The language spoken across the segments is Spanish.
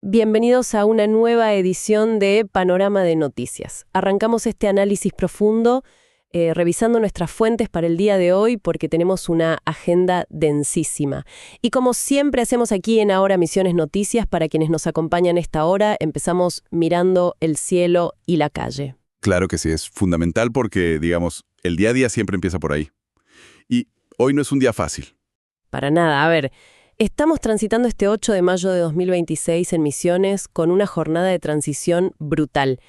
Bienvenidos a una nueva edición de Panorama de Noticias. Arrancamos este análisis profundo revisando nuestras fuentes para el día de hoy porque tenemos una agenda densísima. Y como siempre hacemos aquí en Ahora Misiones Noticias, para quienes nos acompañan a esta hora, empezamos mirando el cielo y la calle. Claro que sí, es fundamental porque, digamos, el día a día siempre empieza por ahí. Y hoy no es un día fácil. Para nada, a ver, estamos transitando este 8 de mayo de 2026 en Misiones con una jornada de transición brutal.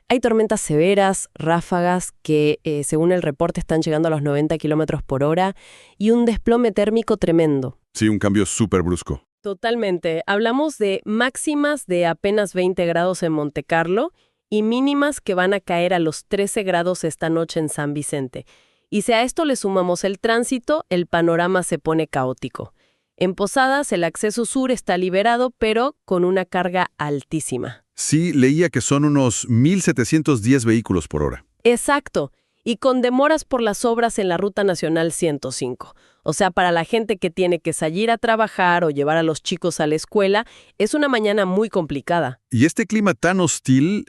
Hay tormentas severas, ráfagas que, según el reporte, están llegando a los 90 kilómetros por hora y un desplome térmico tremendo. Sí, un cambio súper brusco. Totalmente. Hablamos de máximas de apenas 20 grados en Monte Carlo y mínimas que van a caer a los 13 grados esta noche en San Vicente. Y si a esto le sumamos el tránsito, el panorama se pone caótico. En Posadas, el acceso sur está liberado, pero con una carga altísima. Sí, leía que son unos 1.710 vehículos por hora. Exacto, y con demoras por las obras en la Ruta Nacional 105. O sea, para la gente que tiene que salir a trabajar o llevar a los chicos a la escuela, es una mañana muy complicada. Y este clima tan hostil,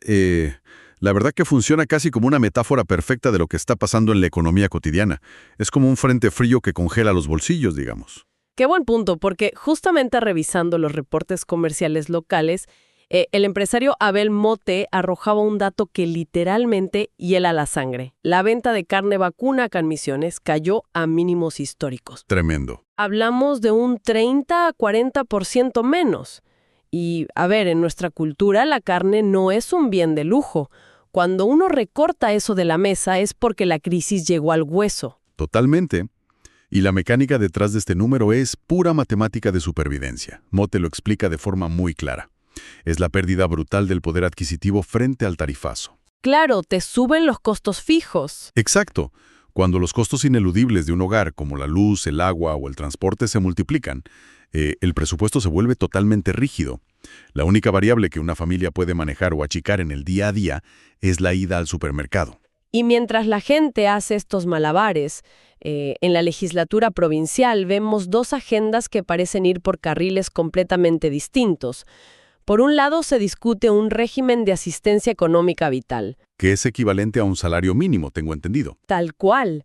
la verdad que funciona casi como una metáfora perfecta de lo que está pasando en la economía cotidiana. Es como un frente frío que congela los bolsillos, digamos. Qué buen punto, porque justamente revisando los reportes comerciales locales, el empresario Abel Mote arrojaba un dato que literalmente hiela la sangre. La venta de carne vacuna acá en Misiones cayó a mínimos históricos. Tremendo. Hablamos de un 30 a 40% menos. Y, a ver, en nuestra cultura la carne no es un bien de lujo. Cuando uno recorta eso de la mesa es porque la crisis llegó al hueso. Totalmente. Y la mecánica detrás de este número es pura matemática de supervivencia. Mote lo explica de forma muy clara. Es la pérdida brutal del poder adquisitivo frente al tarifazo. Claro, te suben los costos fijos. Exacto. Cuando los costos ineludibles de un hogar, como la luz, el agua o el transporte, se multiplican, el presupuesto se vuelve totalmente rígido. La única variable que una familia puede manejar o achicar en el día a día es la ida al supermercado. Y mientras la gente hace estos malabares, en la legislatura provincial vemos dos agendas que parecen ir por carriles completamente distintos. Por un lado, se discute un régimen de asistencia económica vital. Que es equivalente a un salario mínimo, tengo entendido. Tal cual.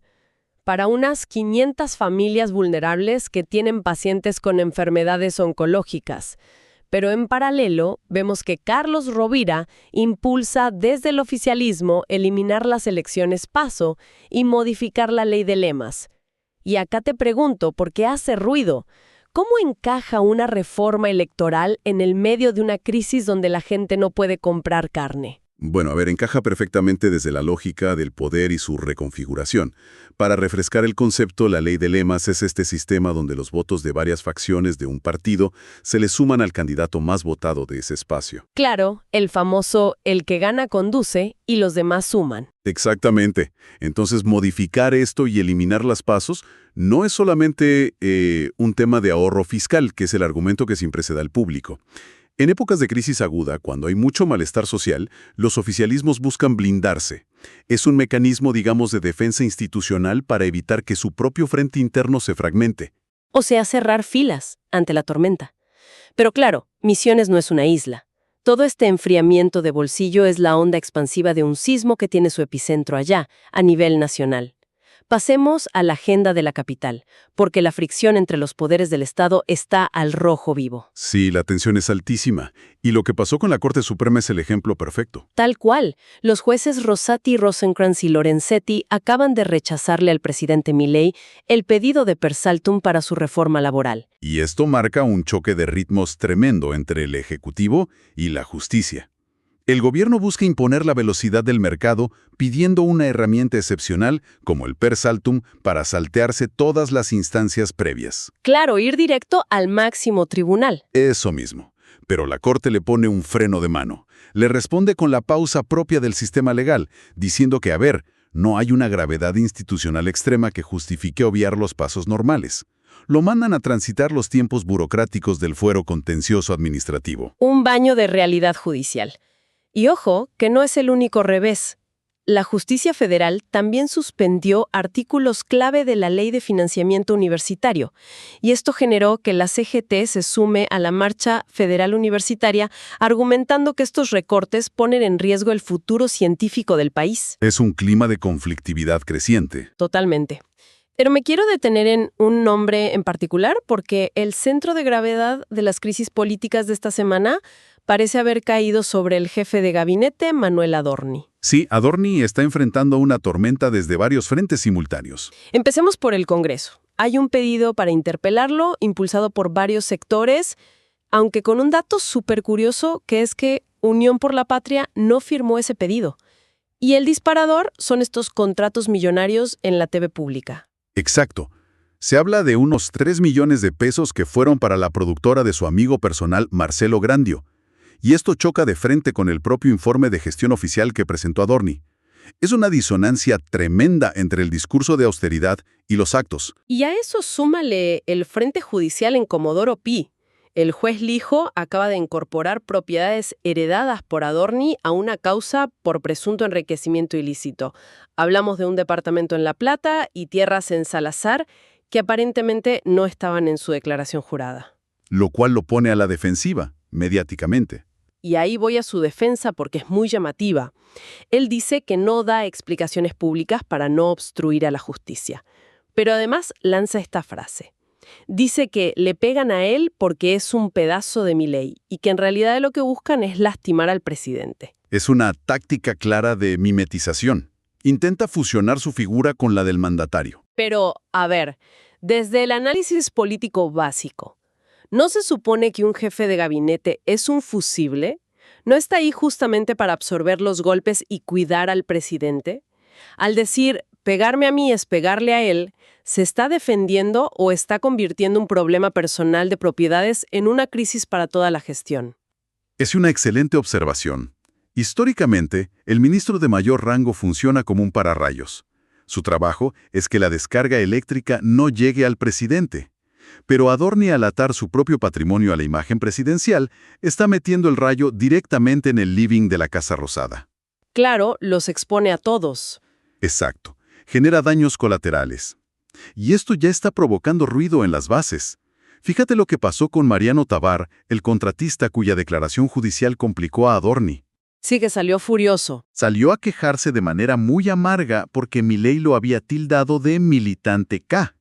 Para unas 500 familias vulnerables que tienen pacientes con enfermedades oncológicas. Pero en paralelo, vemos que Carlos Rovira impulsa desde el oficialismo eliminar las elecciones PASO y modificar la ley de lemas. Y acá te pregunto, ¿por qué hace ruido? ¿Cómo encaja una reforma electoral en el medio de una crisis donde la gente no puede comprar carne? Bueno, a ver, encaja perfectamente desde la lógica del poder y su reconfiguración. Para refrescar el concepto, la ley de lemas es este sistema donde los votos de varias facciones de un partido se le suman al candidato más votado de ese espacio. Claro, el famoso el que gana conduce y los demás suman. Exactamente. Entonces, modificar esto y eliminar las pasos no es solamente un tema de ahorro fiscal, que es el argumento que siempre se da al público. En épocas de crisis aguda, cuando hay mucho malestar social, los oficialismos buscan blindarse. Es un mecanismo, digamos, de defensa institucional para evitar que su propio frente interno se fragmente. O sea, cerrar filas ante la tormenta. Pero claro, Misiones no es una isla. Todo este enfriamiento de bolsillo es la onda expansiva de un sismo que tiene su epicentro allá, a nivel nacional. Pasemos a la agenda de la capital, porque la fricción entre los poderes del Estado está al rojo vivo. Sí, la tensión es altísima, y lo que pasó con la Corte Suprema es el ejemplo perfecto. Tal cual, los jueces Rosati, Rosenkrantz y Lorenzetti acaban de rechazarle al presidente Milei el pedido de Persaltum para su reforma laboral. Y esto marca un choque de ritmos tremendo entre el Ejecutivo y la justicia. El gobierno busca imponer la velocidad del mercado pidiendo una herramienta excepcional como el Persaltum para saltearse todas las instancias previas. Claro, ir directo al máximo tribunal. Eso mismo. Pero la Corte le pone un freno de mano. Le responde con la pausa propia del sistema legal, diciendo que, a ver, no hay una gravedad institucional extrema que justifique obviar los pasos normales. Lo mandan a transitar los tiempos burocráticos del fuero contencioso administrativo. Un baño de realidad judicial. Y ojo, que no es el único revés. La justicia federal también suspendió artículos clave de la Ley de Financiamiento Universitario, y esto generó que la CGT se sume a la Marcha Federal Universitaria, argumentando que estos recortes ponen en riesgo el futuro científico del país. Es un clima de conflictividad creciente. Totalmente. Pero me quiero detener en un nombre en particular porque el centro de gravedad de las crisis políticas de esta semana parece haber caído sobre el jefe de gabinete, Manuel Adorni. Sí, Adorni está enfrentando una tormenta desde varios frentes simultáneos. Empecemos por el Congreso. Hay un pedido para interpelarlo, impulsado por varios sectores, aunque con un dato súper curioso, que es que Unión por la Patria no firmó ese pedido. Y el disparador son estos contratos millonarios en la TV pública. Exacto. Se habla de unos 3 millones de pesos que fueron para la productora de su amigo personal Marcelo Grandio. Y esto choca de frente con el propio informe de gestión oficial que presentó Adorni. Es una disonancia tremenda entre el discurso de austeridad y los actos. Y a eso súmale el frente judicial en Comodoro Pi. El juez Lijo acaba de incorporar propiedades heredadas por Adorni a una causa por presunto enriquecimiento ilícito. Hablamos de un departamento en La Plata y tierras en Salazar que aparentemente no estaban en su declaración jurada. Lo cual lo pone a la defensiva, mediáticamente. Y ahí voy a su defensa porque es muy llamativa. Él dice que no da explicaciones públicas para no obstruir a la justicia. Pero además lanza esta frase. Dice que le pegan a él porque es un pedazo de Milei y que en realidad lo que buscan es lastimar al presidente. Es una táctica clara de mimetización. Intenta fusionar su figura con la del mandatario. Pero, a ver, desde el análisis político básico, ¿no se supone que un jefe de gabinete es un fusible? ¿No está ahí justamente para absorber los golpes y cuidar al presidente? Al decir, pegarme a mí es pegarle a él, ¿se está defendiendo o está convirtiendo un problema personal de propiedades en una crisis para toda la gestión? Es una excelente observación. Históricamente, el ministro de mayor rango funciona como un pararrayos. Su trabajo es que la descarga eléctrica no llegue al presidente. Pero Adorni, al atar su propio patrimonio a la imagen presidencial, está metiendo el rayo directamente en el living de la Casa Rosada. Claro, los expone a todos. Exacto. Genera daños colaterales. Y esto ya está provocando ruido en las bases. Fíjate lo que pasó con Mariano Tabar, el contratista cuya declaración judicial complicó a Adorni. Sí que salió furioso. Salió a quejarse de manera muy amarga porque Milei lo había tildado de militante K.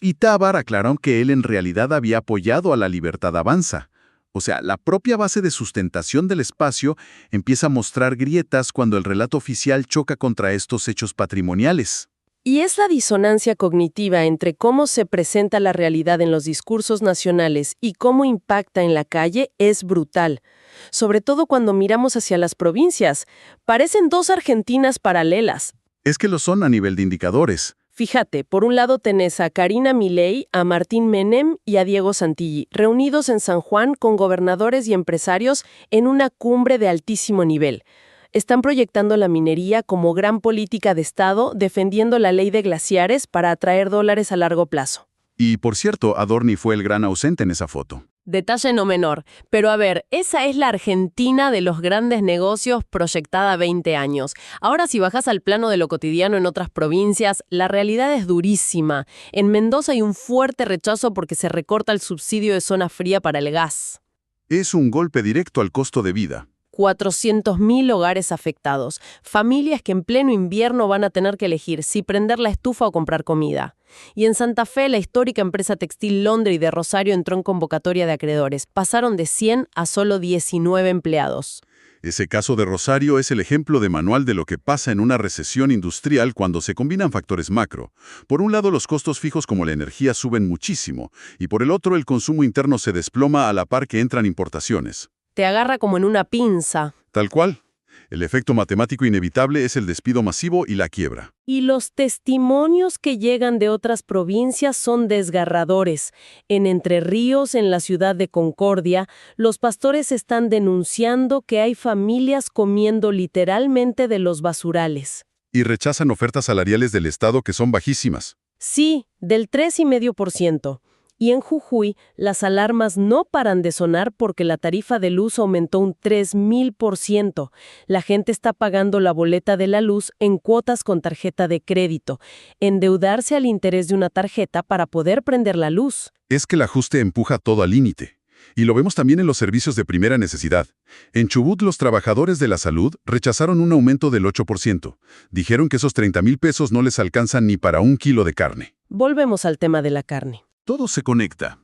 Y Tabar aclaró que él en realidad había apoyado a La Libertad Avanza. O sea, la propia base de sustentación del espacio empieza a mostrar grietas cuando el relato oficial choca contra estos hechos patrimoniales. Y esa disonancia cognitiva entre cómo se presenta la realidad en los discursos nacionales y cómo impacta en la calle es brutal. Sobre todo cuando miramos hacia las provincias. Parecen dos Argentinas paralelas. Es que lo son a nivel de indicadores. Fíjate, por un lado tenés a Karina Milei, a Martín Menem y a Diego Santilli, reunidos en San Juan con gobernadores y empresarios en una cumbre de altísimo nivel. Están proyectando la minería como gran política de Estado, defendiendo la ley de glaciares para atraer dólares a largo plazo. Y, por cierto, Adorni fue el gran ausente en esa foto. Detalle no menor. Pero a ver, esa es la Argentina de los grandes negocios proyectada a 20 años. Ahora, si bajas al plano de lo cotidiano en otras provincias, la realidad es durísima. En Mendoza hay un fuerte rechazo porque se recorta el subsidio de zona fría para el gas. Es un golpe directo al costo de vida. 400.000 hogares afectados, familias que en pleno invierno van a tener que elegir si prender la estufa o comprar comida. Y en Santa Fe, la histórica empresa textil Londres de Rosario entró en convocatoria de acreedores. Pasaron de 100 a solo 19 empleados. Ese caso de Rosario es el ejemplo de manual de lo que pasa en una recesión industrial cuando se combinan factores macro. Por un lado, los costos fijos como la energía suben muchísimo, y por el otro, el consumo interno se desploma a la par que entran importaciones. Te agarra como en una pinza. Tal cual. El efecto matemático inevitable es el despido masivo y la quiebra. Y los testimonios que llegan de otras provincias son desgarradores. En Entre Ríos, en la ciudad de Concordia, los pastores están denunciando que hay familias comiendo literalmente de los basurales. Y rechazan ofertas salariales del Estado que son bajísimas. Sí, del 3,5%. Y en Jujuy, las alarmas no paran de sonar porque la tarifa de luz aumentó un 3000%. La gente está pagando la boleta de la luz en cuotas con tarjeta de crédito, endeudarse al interés de una tarjeta para poder prender la luz. Es que el ajuste empuja todo al límite. Y lo vemos también en los servicios de primera necesidad. En Chubut, los trabajadores de la salud rechazaron un aumento del 8%. Dijeron que esos 30,000 pesos no les alcanzan ni para un kilo de carne. Volvemos al tema de la carne. Todo se conecta.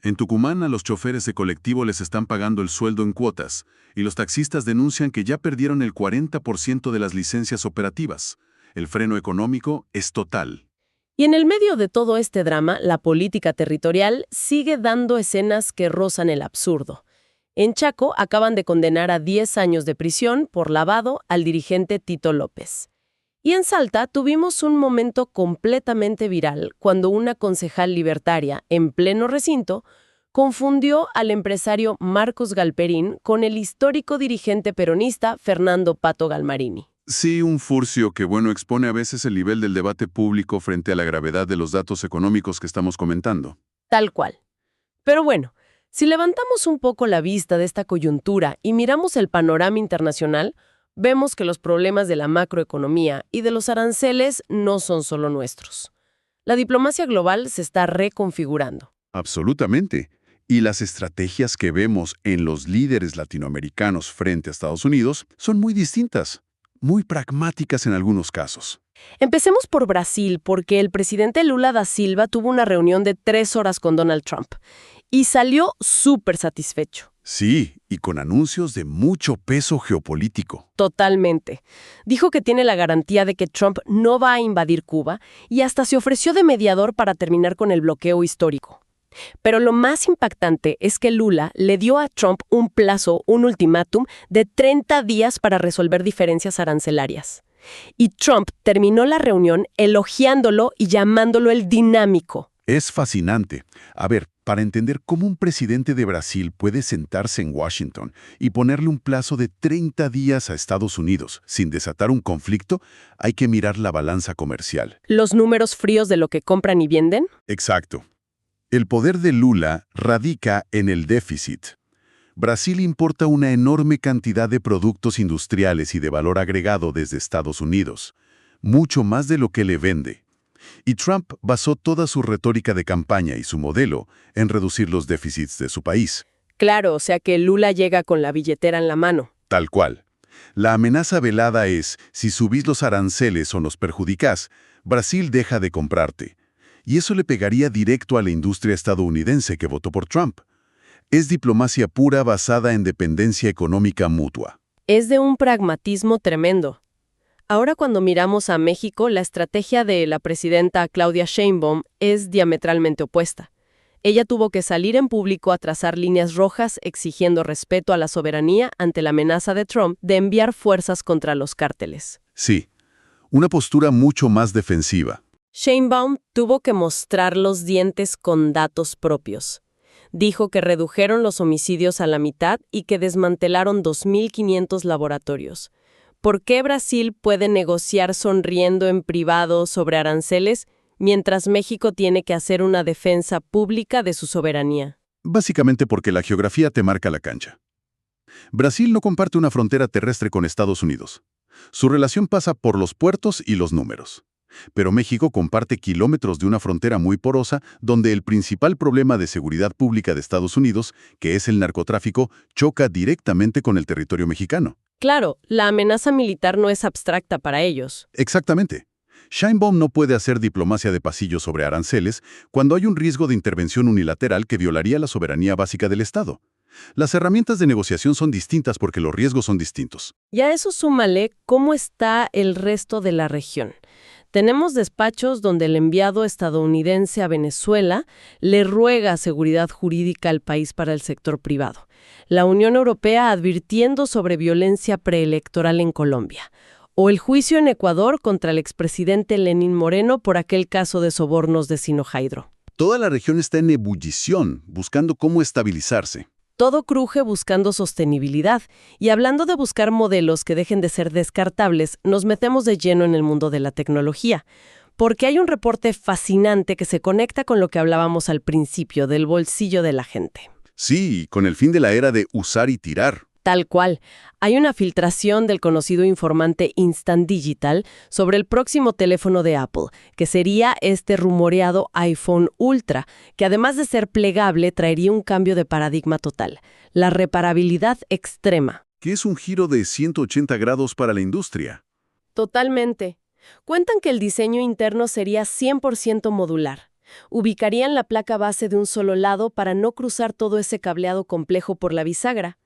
En Tucumán, a los choferes de colectivo les están pagando el sueldo en cuotas, y los taxistas denuncian que ya perdieron el 40% de las licencias operativas. El freno económico es total. Y en el medio de todo este drama, la política territorial sigue dando escenas que rozan el absurdo. En Chaco acaban de condenar a 10 años de prisión por lavado al dirigente Tito López. Y en Salta tuvimos un momento completamente viral cuando una concejal libertaria, en pleno recinto, confundió al empresario Marcos Galperín con el histórico dirigente peronista Fernando Pato Galmarini. Sí, un furcio que, expone a veces el nivel del debate público frente a la gravedad de los datos económicos que estamos comentando. Tal cual. Pero bueno, si levantamos un poco la vista de esta coyuntura y miramos el panorama internacional, vemos que los problemas de la macroeconomía y de los aranceles no son solo nuestros. La diplomacia global se está reconfigurando. Absolutamente. Y las estrategias que vemos en los líderes latinoamericanos frente a Estados Unidos son muy distintas, muy pragmáticas en algunos casos. Empecemos por Brasil, porque el presidente Lula da Silva tuvo una reunión de 3 horas con Donald Trump y salió súper satisfecho. Sí, y con anuncios de mucho peso geopolítico. Totalmente. Dijo que tiene la garantía de que Trump no va a invadir Cuba y hasta se ofreció de mediador para terminar con el bloqueo histórico. Pero lo más impactante es que Lula le dio a Trump un plazo, un ultimátum, de 30 días para resolver diferencias arancelarias. Y Trump terminó la reunión elogiándolo y llamándolo el dinámico. Es fascinante. A ver, para entender cómo un presidente de Brasil puede sentarse en Washington y ponerle un plazo de 30 días a Estados Unidos sin desatar un conflicto, hay que mirar la balanza comercial. ¿Los números fríos de lo que compran y venden? Exacto. El poder de Lula radica en el déficit. Brasil importa una enorme cantidad de productos industriales y de valor agregado desde Estados Unidos, mucho más de lo que le vende. Y Trump basó toda su retórica de campaña y su modelo en reducir los déficits de su país. Claro, o sea que Lula llega con la billetera en la mano. Tal cual. La amenaza velada es, si subís los aranceles o nos perjudicás, Brasil deja de comprarte. Y eso le pegaría directo a la industria estadounidense que votó por Trump. Es diplomacia pura basada en dependencia económica mutua. Es de un pragmatismo tremendo. Ahora cuando miramos a México, la estrategia de la presidenta Claudia Sheinbaum es diametralmente opuesta. Ella tuvo que salir en público a trazar líneas rojas exigiendo respeto a la soberanía ante la amenaza de Trump de enviar fuerzas contra los cárteles. Sí, una postura mucho más defensiva. Sheinbaum tuvo que mostrar los dientes con datos propios. Dijo que redujeron los homicidios a la mitad y que desmantelaron 2.500 laboratorios. ¿Por qué Brasil puede negociar sonriendo en privado sobre aranceles mientras México tiene que hacer una defensa pública de su soberanía? Básicamente porque la geografía te marca la cancha. Brasil no comparte una frontera terrestre con Estados Unidos. Su relación pasa por los puertos y los números. Pero México comparte kilómetros de una frontera muy porosa donde el principal problema de seguridad pública de Estados Unidos, que es el narcotráfico, choca directamente con el territorio mexicano. Claro, la amenaza militar no es abstracta para ellos. Exactamente. Sheinbaum no puede hacer diplomacia de pasillo sobre aranceles cuando hay un riesgo de intervención unilateral que violaría la soberanía básica del Estado. Las herramientas de negociación son distintas porque los riesgos son distintos. Y a eso súmale cómo está el resto de la región. Tenemos despachos donde el enviado estadounidense a Venezuela le ruega seguridad jurídica al país para el sector privado. La Unión Europea advirtiendo sobre violencia preelectoral en Colombia. O el juicio en Ecuador contra el expresidente Lenín Moreno por aquel caso de sobornos de Sinohydro. Toda la región está en ebullición, buscando cómo estabilizarse. Todo cruje buscando sostenibilidad. Y hablando de buscar modelos que dejen de ser descartables, nos metemos de lleno en el mundo de la tecnología. porque hay un reporte fascinante que se conecta con lo que hablábamos al principio del bolsillo de la gente. Sí, con el fin de la era de usar y tirar. Tal cual. Hay una filtración del conocido informante Instant Digital sobre el próximo teléfono de Apple, que sería este rumoreado iPhone Ultra, que además de ser plegable traería un cambio de paradigma total, la reparabilidad extrema. Que es un giro de 180 grados para la industria. Totalmente. Cuentan que el diseño interno sería 100% modular. Ubicarían la placa base de un solo lado para no cruzar todo ese cableado complejo por la bisagra.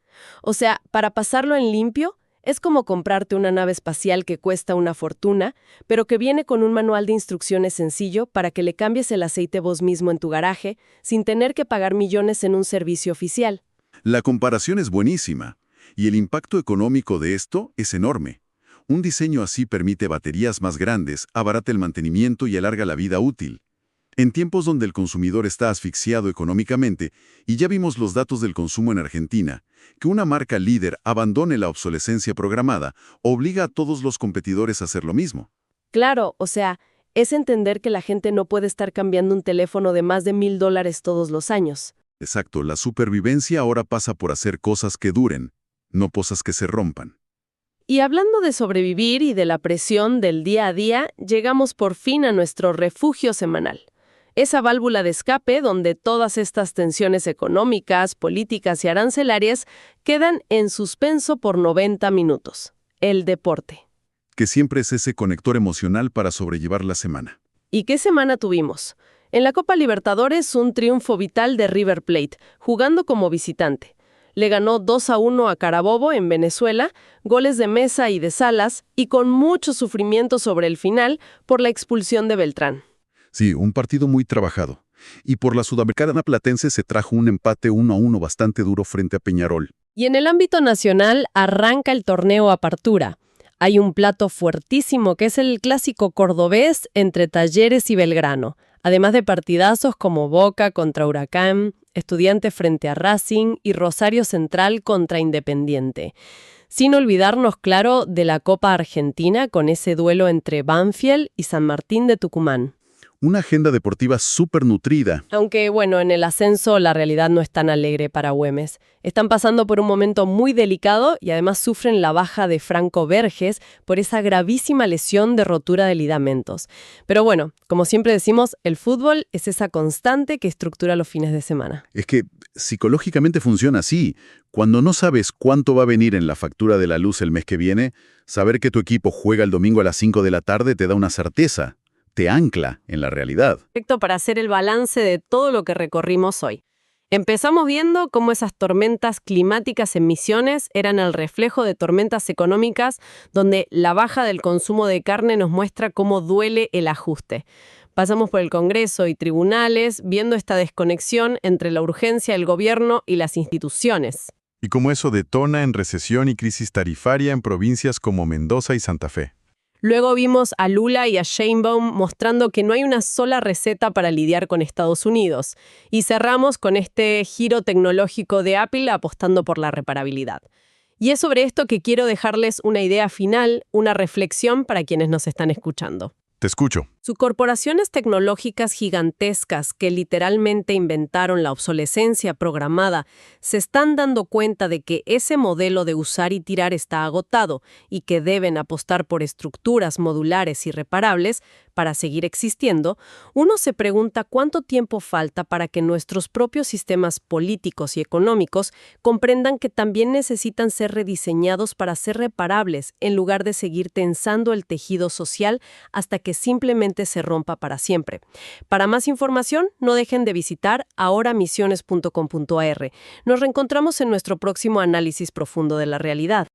O sea, para pasarlo en limpio, es como comprarte una nave espacial que cuesta una fortuna, pero que viene con un manual de instrucciones sencillo para que le cambies el aceite vos mismo en tu garaje, sin tener que pagar millones en un servicio oficial. La comparación es buenísima, y el impacto económico de esto es enorme. Un diseño así permite baterías más grandes, abarata el mantenimiento y alarga la vida útil. En tiempos donde el consumidor está asfixiado económicamente, y ya vimos los datos del consumo en Argentina, que una marca líder abandone la obsolescencia programada obliga a todos los competidores a hacer lo mismo. Claro, o sea, es entender que la gente no puede estar cambiando un teléfono de más de $1,000 todos los años. Exacto, la supervivencia ahora pasa por hacer cosas que duren, no cosas que se rompan. Y hablando de sobrevivir y de la presión del día a día, llegamos por fin a nuestro refugio semanal. Esa válvula de escape donde todas estas tensiones económicas, políticas y arancelarias quedan en suspenso por 90 minutos. El deporte. Que siempre es ese conector emocional para sobrellevar la semana. ¿Y qué semana tuvimos? En la Copa Libertadores, un triunfo vital de River Plate, jugando como visitante. Le ganó 2-1 a Carabobo en Venezuela, goles de Mesa y de Salas, y con mucho sufrimiento sobre el final por la expulsión de Beltrán. Sí, un partido muy trabajado. Y por la Sudamericana Platense se trajo un empate 1-1 bastante duro frente a Peñarol. Y en el ámbito nacional arranca el torneo Apertura. Hay un plato fuertísimo que es el clásico cordobés entre Talleres y Belgrano, además de partidazos como Boca contra Huracán, Estudiantes frente a Racing y Rosario Central contra Independiente. Sin olvidarnos, claro, de la Copa Argentina con ese duelo entre Banfield y San Martín de Tucumán. Una agenda deportiva súper nutrida. Aunque, bueno, en el ascenso la realidad no es tan alegre para Güemes. Están pasando por un momento muy delicado y además sufren la baja de Franco Verges por esa gravísima lesión de rotura de ligamentos. Pero bueno, como siempre decimos, el fútbol es esa constante que estructura los fines de semana. Es que psicológicamente funciona así. Cuando no sabes cuánto va a venir en la factura de la luz el mes que viene, saber que tu equipo juega el domingo a las 5 de la tarde te da una certeza. Te ancla en la realidad. Perfecto para hacer el balance de todo lo que recorrimos hoy. Empezamos viendo cómo esas tormentas climáticas en Misiones eran el reflejo de tormentas económicas, donde la baja del consumo de carne nos muestra cómo duele el ajuste. Pasamos por el Congreso y tribunales, viendo esta desconexión entre la urgencia del gobierno y las instituciones. Y cómo eso detona en recesión y crisis tarifaria en provincias como Mendoza y Santa Fe. Luego vimos a Lula y a Sheinbaum mostrando que no hay una sola receta para lidiar con Estados Unidos. Y cerramos con este giro tecnológico de Apple apostando por la reparabilidad. Y es sobre esto que quiero dejarles una idea final, una reflexión para quienes nos están escuchando. Te escucho. Sus corporaciones tecnológicas gigantescas que literalmente inventaron la obsolescencia programada se están dando cuenta de que ese modelo de usar y tirar está agotado y que deben apostar por estructuras modulares y reparables para seguir existiendo. Uno se pregunta cuánto tiempo falta para que nuestros propios sistemas políticos y económicos comprendan que también necesitan ser rediseñados para ser reparables en lugar de seguir tensando el tejido social hasta que simplemente se rompa para siempre. Para más información, no dejen de visitar ahoramisiones.com.ar. Nos reencontramos en nuestro próximo análisis profundo de la realidad.